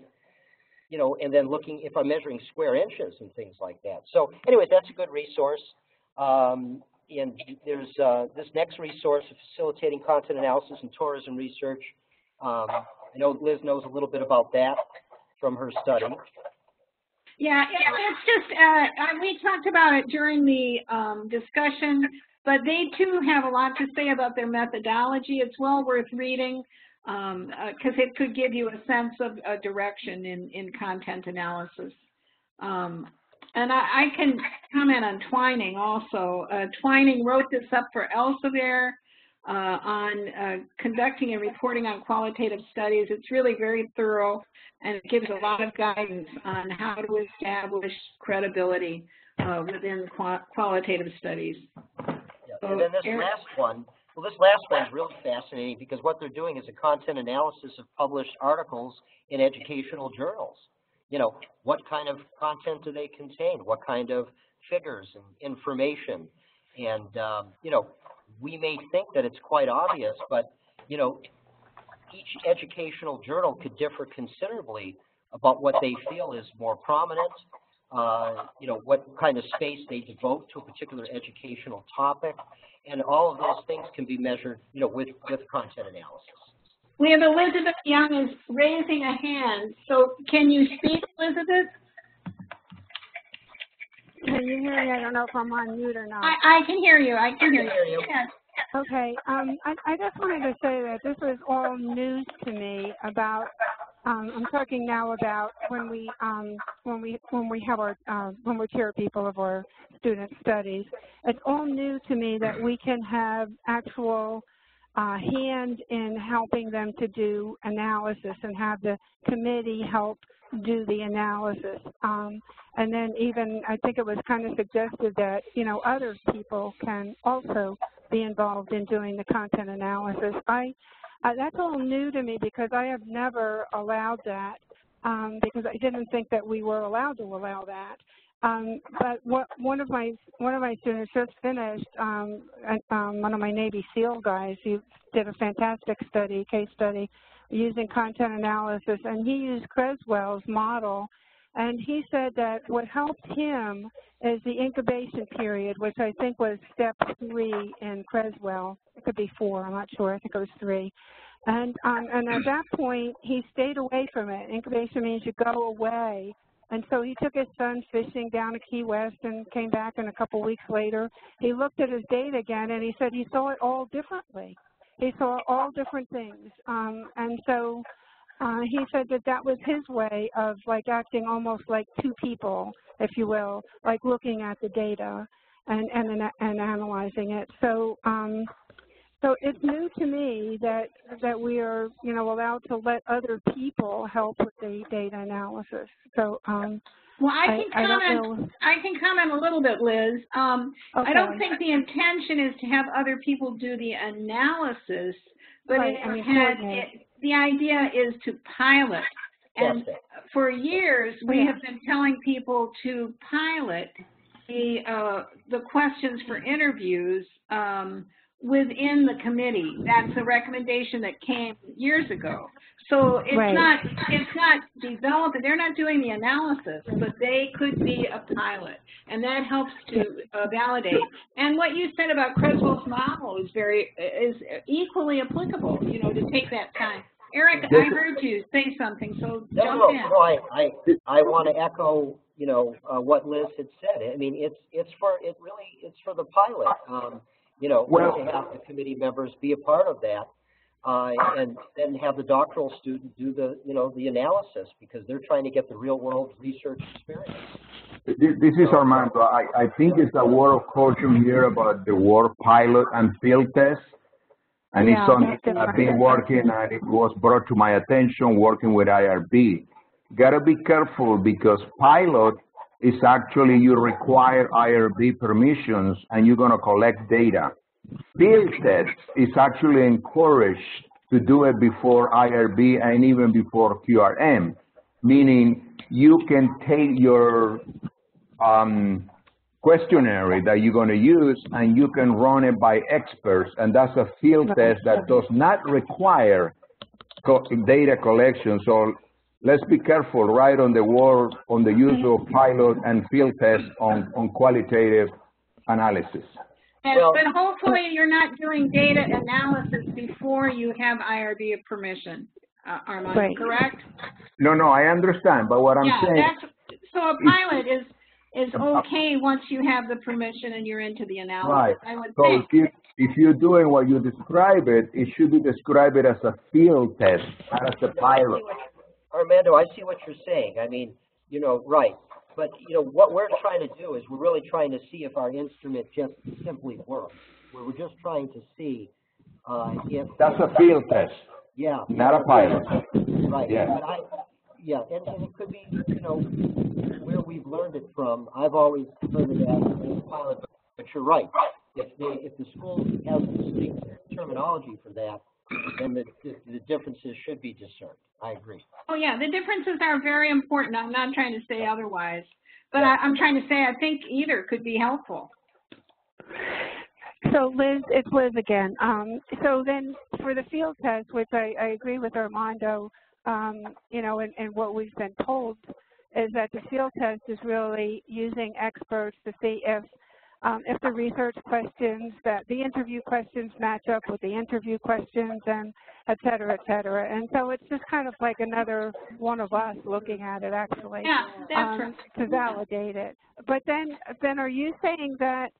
you know, and then looking if I'm measuring square inches and things like that. So anyway, that's a good resource. And there's this next resource, Facilitating Content Analysis and Tourism Research. I know Liz knows a little bit about that from her study. Yeah, it's just, we talked about it during the discussion, but they too have a lot to say about their methodology. It's well worth reading because it could give you a sense of a direction in content analysis. And I can comment on Twining also. Twining wrote this up for Elsevier on conducting and reporting on qualitative studies. It's really very thorough, and it gives a lot of guidance on how to establish credibility within qualitative studies. And then this last one, well, this last one is really fascinating because what they're doing is a content analysis of published articles in educational journals. You know, what kind of content do they contain? What kind of figures and information? And, you know, we may think that it's quite obvious, but, you know, each educational journal could differ considerably about what they feel is more prominent, you know, what kind of space they devote to a particular educational topic, and all of those things can be measured, you know, with content analysis. We have Elizabeth Young is raising a hand, so can you speak, Elizabeth? Can you hear me? I don't know if I'm on mute or not. I can hear you. I can hear you. Yes. Okay. I just wanted to say that this was all news to me about. I'm talking now about when we have our when we're chair people of our student studies. It's all new to me that we can have actual hand in helping them to do analysis and have the committee help do the analysis. And then even I think it was kind of suggested that, you know, other people can also be involved in doing the content analysis. That's all new to me because I have never allowed that because I didn't think that we were allowed to allow that. But one of my students just finished, one of my Navy SEAL guys. He did a fantastic case study using content analysis, and he used Creswell's model. And he said that what helped him is the incubation period, which I think was step 3 in Creswell. It could be 4, I'm not sure. I think it was 3. And at that point, he stayed away from it. Incubation means you go away. And so he took his son fishing down at Key West and came back, and a couple weeks later, he looked at his data again, and he said he saw it all differently. He saw all different things. And so he said that was his way of like acting almost like two people, if you will, like looking at the data and analyzing it. So so it's new to me that we are, you know, allowed to let other people help with the data analysis. So well, I can comment a little bit, Liz. Okay. I don't think the intention is to have other people do the analysis, but right. the idea is to pilot. And for years, we have been telling people to pilot the questions for interviews within the committee. That's a recommendation that came years ago. So it's not developed. They're not doing the analysis, but they could be a pilot, and that helps to validate. And what you said about Creswell's model is equally applicable. You know, to take that time. Erik, I heard you say something, so jump in. No, I want to echo, you know, what Liz had said. I mean, it's for the pilot. You know, to have the committee members be a part of that, and then have the doctoral student do the analysis, because they're trying to get the real world research experience. This is Armando. I think it's a word of caution here about the word pilot and field test. And it's something I've been working, and it was brought to my attention working with IRB. Gotta be careful, because pilot is actually you require IRB permissions and you're gonna collect data. Field test is actually encouraged to do it before IRB and even before QRM, meaning you can take your questionnaire that you're going to use and you can run it by experts, and that's a field test that does not require data collection. So let's be careful, right, on the word, on the use of pilot and field test on qualitative analysis. But hopefully you're not doing data analysis before you have IRB permission, Armando, correct? No, I understand, but what I'm saying... So a pilot is okay once you have the permission and you're into the analysis, right. I would think. So if you're doing what you describe it should be described as a field test, not as a pilot. Armando, I see what you're saying. I mean, you know, right. But, you know, what we're trying to do is we're really trying to see if our instrument just simply works. We're just trying to see if... That's a field test. Yeah. Not a pilot. Right. Yeah. And it could be, you know, where we've learned it from. I've always learned it as a pilot, but you're right. If the school has distinct terminology for that, then the differences should be discerned. I agree. Oh, yeah, the differences are very important. I'm not trying to say otherwise, but I'm trying to say I think either could be helpful. So, Liz, it's Liz again. So then for the field test, which I agree with Armando, you know, and what we've been told is that the field test is really using experts to see if the research questions, that the interview questions match up with the interview questions, and et cetera, et cetera. And so it's just kind of like another one of us looking at it, actually, to validate it. But then are you saying that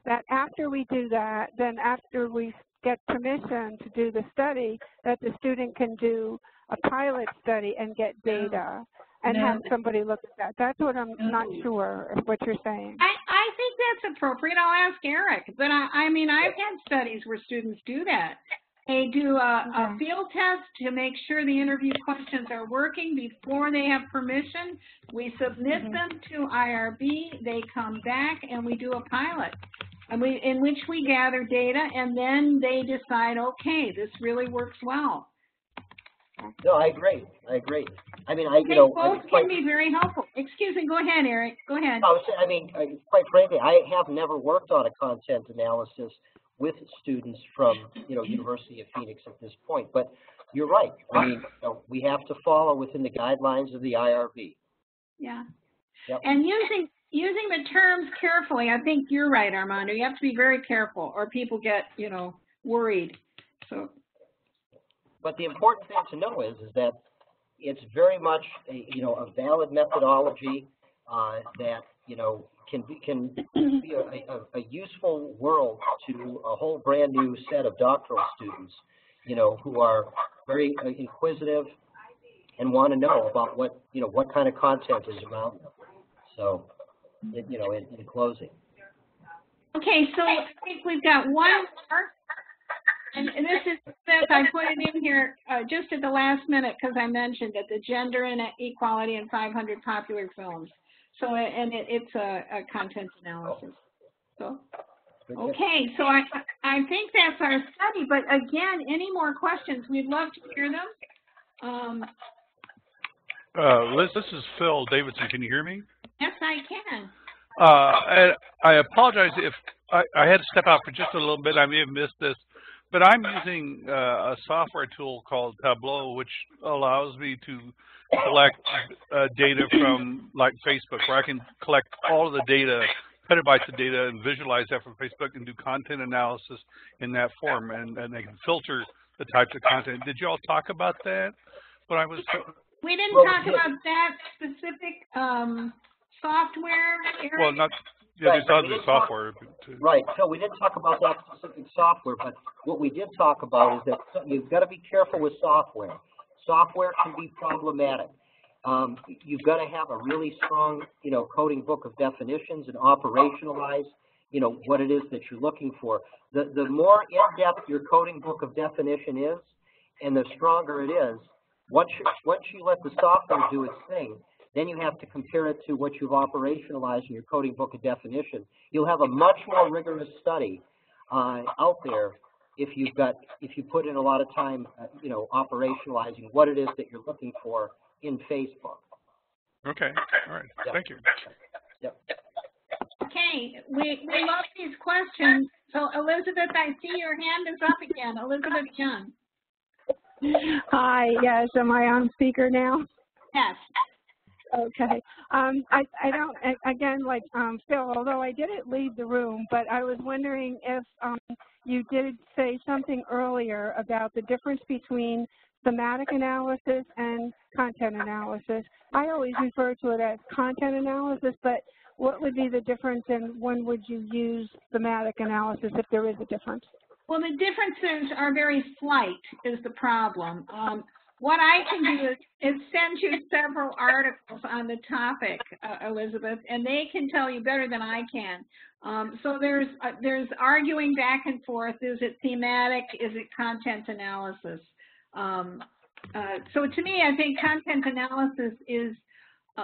that after we do that, then after we get permission to do the study, that the student can do a pilot study and get data and have somebody look at that? That's what I'm not sure of what you're saying. I think that's appropriate. I'll ask Erik. But I mean, I've had studies where students do that. They do a field test to make sure the interview questions are working before they have permission. We submit them to IRB. They come back, and we do a pilot, and in which we gather data, and then they decide, okay, this really works well. No, I agree. I agree. I mean, both can be very helpful. Excuse me, go ahead, Erik. Go ahead. Quite frankly, I have never worked on a content analysis with students from, University of Phoenix at this point. But you're right. I mean, we have to follow within the guidelines of the IRB. Yeah. Yep. And using the terms carefully, I think you're right, Armando. You have to be very careful, or people get, worried. So. But the important thing to know is that it's very much a valid methodology that can be a useful world to a whole brand new set of doctoral students, who are very inquisitive and want to know about what kind of content is around them. So, in closing. Okay, so I think we've got one more. And this is, I put it in here just at the last minute because I mentioned it, the gender inequality in 500 popular films. So, it's a content analysis. So, okay, so I think that's our study. But again, any more questions? We'd love to hear them. Liz, this is Phil Davidson. Can you hear me? Yes, I can. I apologize if I had to step out for just a little bit. I may have missed this. But I'm using a software tool called Tableau, which allows me to collect data from, like, Facebook, where I can collect all of the data, petabytes of data, and visualize that from Facebook and do content analysis in that form, and they can filter the types of content. Did you all talk about that? We didn't talk about that specific software, Erik? Well, not... Yeah, there's other software. Right. So we didn't talk about that specific software, but what we did talk about is that you've got to be careful with software. Software can be problematic. You've got to have a really strong, coding book of definitions and operationalize, what it is that you're looking for. The more in-depth your coding book of definition is, and the stronger it is, once you let the software do its thing, then you have to compare it to what you've operationalized in your coding book of definition. You'll have a much more rigorous study out there if you put in a lot of time, operationalizing what it is that you're looking for in Facebook. Okay. All right. Yep. Thank you. Yep. Okay. We love these questions. So, Elizabeth, I see your hand is up again. Elizabeth Young. Hi. Yes. Am I on speaker now? Yes. Okay. I don't, again, like Phil, although I didn't leave the room, but I was wondering if you did say something earlier about the difference between thematic analysis and content analysis. I always refer to it as content analysis, but what would be the difference, and when would you use thematic analysis if there is a difference? Well, the differences are very slight is the problem. What I can do is send you several articles on the topic, Elizabeth, and they can tell you better than I can. So there's arguing back and forth. Is it thematic? Is it content analysis? So to me, I think content analysis is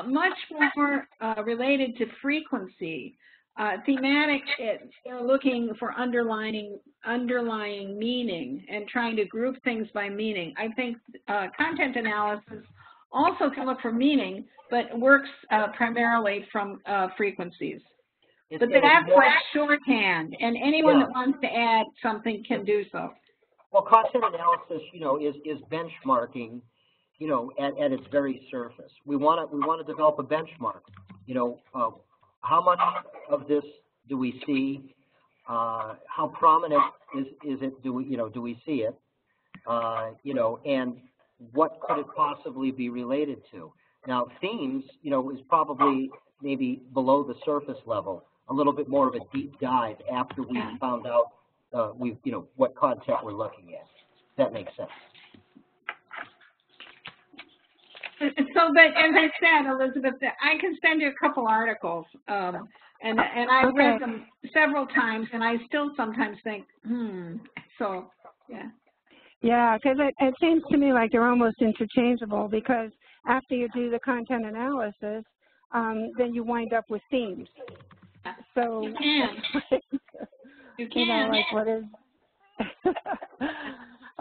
much more related to frequency. Thematic, they're looking for underlying meaning and trying to group things by meaning. I think content analysis also can look for meaning, but works primarily from frequencies. But that's like shorthand, and anyone that wants to add something can do so. Well, content analysis, is benchmarking, at its very surface. We want to develop a benchmark. How much of this do we see? How prominent is it? Do we see it? And what could it possibly be related to? Now, themes, is probably maybe below the surface level, a little bit more of a deep dive after we've found out, what content we're looking at. That makes sense. So, but as I said, Elizabeth, I can send you a couple articles, and I've read them several times, and I still sometimes think, So, yeah. Yeah, because it seems to me like they're almost interchangeable, because after you do the content analysis, then you wind up with themes. So you can. You can. Like what is?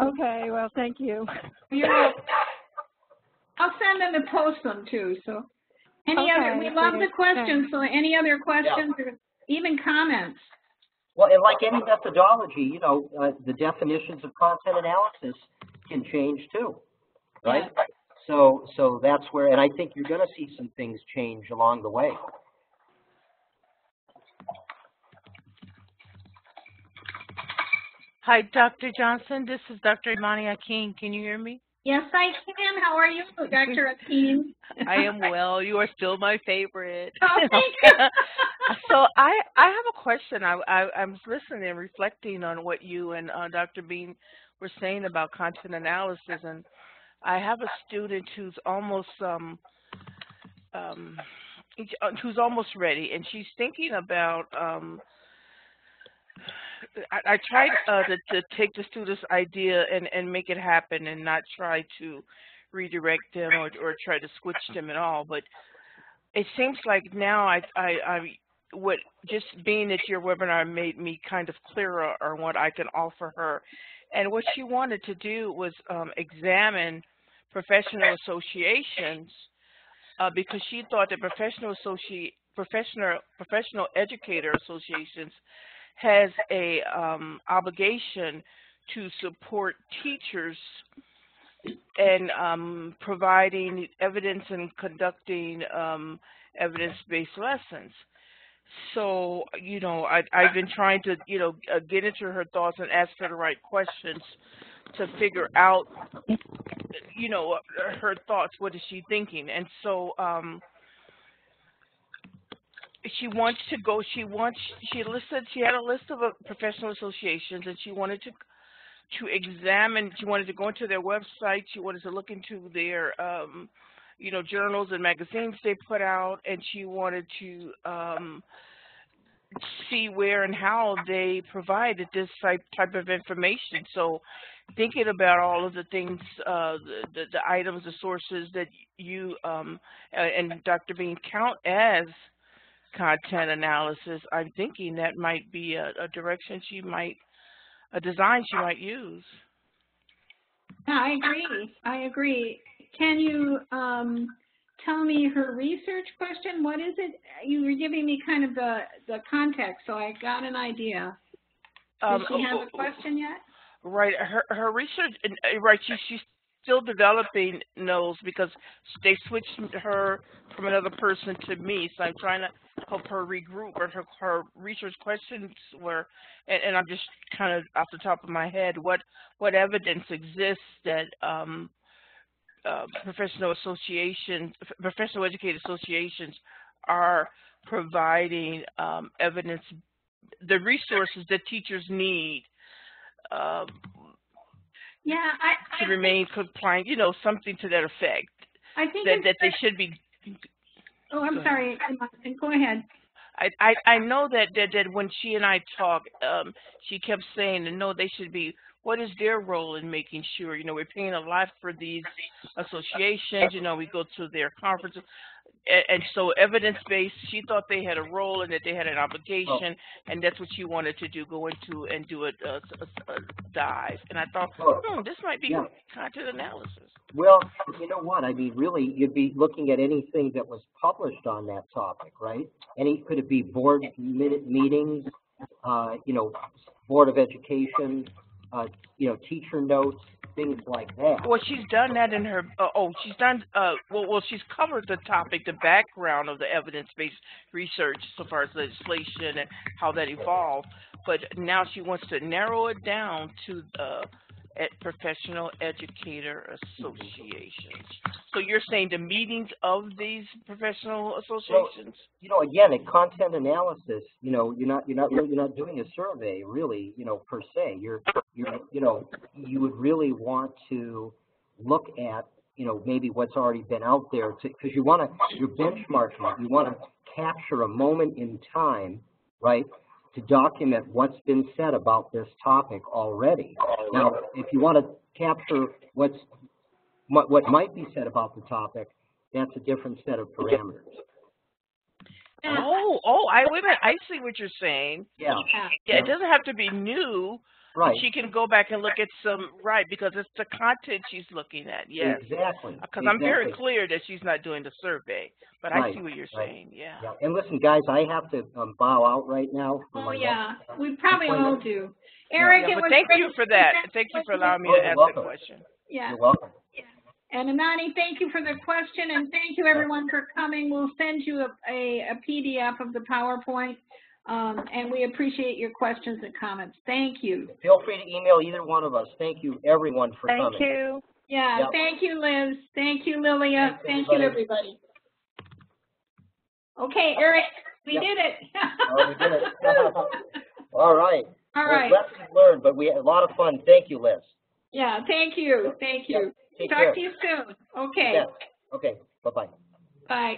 Okay. Well, thank you. You're welcome. I'll send them to post them too. So any Okay, other, we love the questions. So any other questions or even comments? Well, and like any methodology, you know, the definitions of content analysis can change too, right? Yeah. So that's where, and I think you're going to see some things change along the way. Hi, Dr. Johnston. This is Dr. Imani Akin. Can you hear me? Yes, I can. How are you, Dr. Akin? I am well. You are still my favorite. Oh, thank you. So I have a question. I'm listening and reflecting on what you and Dr. Bean were saying about content analysis, and I have a student who's almost ready, and she's thinking about. I tried to take the student's idea and make it happen, and not try to redirect them or try to switch them at all. But it seems like now what just being at your webinar made me kind of clearer on what I can offer her. And what she wanted to do was examine professional associations because she thought that professional educator associations has a obligation to support teachers and providing evidence and conducting evidence-based lessons. So, you know, I've been trying to, you know, get into her thoughts and ask her the right questions to figure out, you know, her thoughts. What is she thinking? And so she wants to go. She had a list of professional associations, and she wanted to examine. She wanted to go into their website. She wanted to look into their you know, journals and magazines they put out, and she wanted to see where and how they provided this type of information. So thinking about all of the things, the items, the sources that you and Dr. Bean count as content analysis, I'm thinking that might be a direction a design she might use. I agree. Can you tell me her research question? What is it? You were giving me kind of the context, so I got an idea. Does she have a question yet? Right. Her research, right, she's still developing those because they switched her from another person to me, so I'm trying to help her regroup. But her research questions were, and I'm just kind of off the top of my head, what evidence exists that professional educated associations are providing evidence, the resources that teachers need to remain compliant, you know, something to that effect. I think that they should be. Oh, I'm sorry. Go ahead. I know that when she and I talked, she kept saying, no, they should be. What is their role in making sure, you know, we're paying a lot for these associations, you know, we go to their conferences, and so evidence-based, she thought they had a role and that they had an obligation, and that's what she wanted to do, go into and do a dive. And I thought, this might be content analysis. Well, you know what? I mean, really, you'd be looking at anything that was published on that topic, right? Could it be board meetings, you know, Board of Education, you know, teacher notes, things like that. Well, she's done that in her, she's done, she's covered the topic, the background of the evidence-based research so far as legislation and how that evolved, but now she wants to narrow it down to professional educator associations. So you're saying the meetings of these professional associations? Well, you know, again, in content analysis, you know, you're not doing a survey, really, you know, per se. You know, you would really want to look at, you know, maybe what's already been out there, because you're benchmarking. You want to capture a moment in time, right, to document what's been said about this topic already. Now, if you want to capture what might be said about the topic, that's a different set of parameters. Wait a minute. I see what you're saying. Yeah. It doesn't have to be new. Right. She can go back and look at some, right, because it's the content she's looking at, yes. Exactly. Because I'm very clear that she's not doing the survey, but I see what you're saying, yeah. And listen, guys, I have to bow out right now. Oh, yeah, we probably all do. Erik, yeah, it was thank great you for that. Thank you for allowing me to ask that question. Yeah. You're welcome. And Imani, thank you for the question, and thank you everyone for coming. We'll send you a PDF of the PowerPoint, and we appreciate your questions and comments. Thank you. Feel free to email either one of us. Thank you, everyone, for coming. Thank you. Yeah, thank you, Liz. Thank you, Lilia. Thank you, everybody. Okay, Erik, we did it. Oh, we did it. All right. All right. Lessons learned, but we had a lot of fun. Thank you, Liz. Yeah, thank you. Thank you. Take Talk care. to you soon. Okay. Yeah. Okay. Bye-bye. Bye.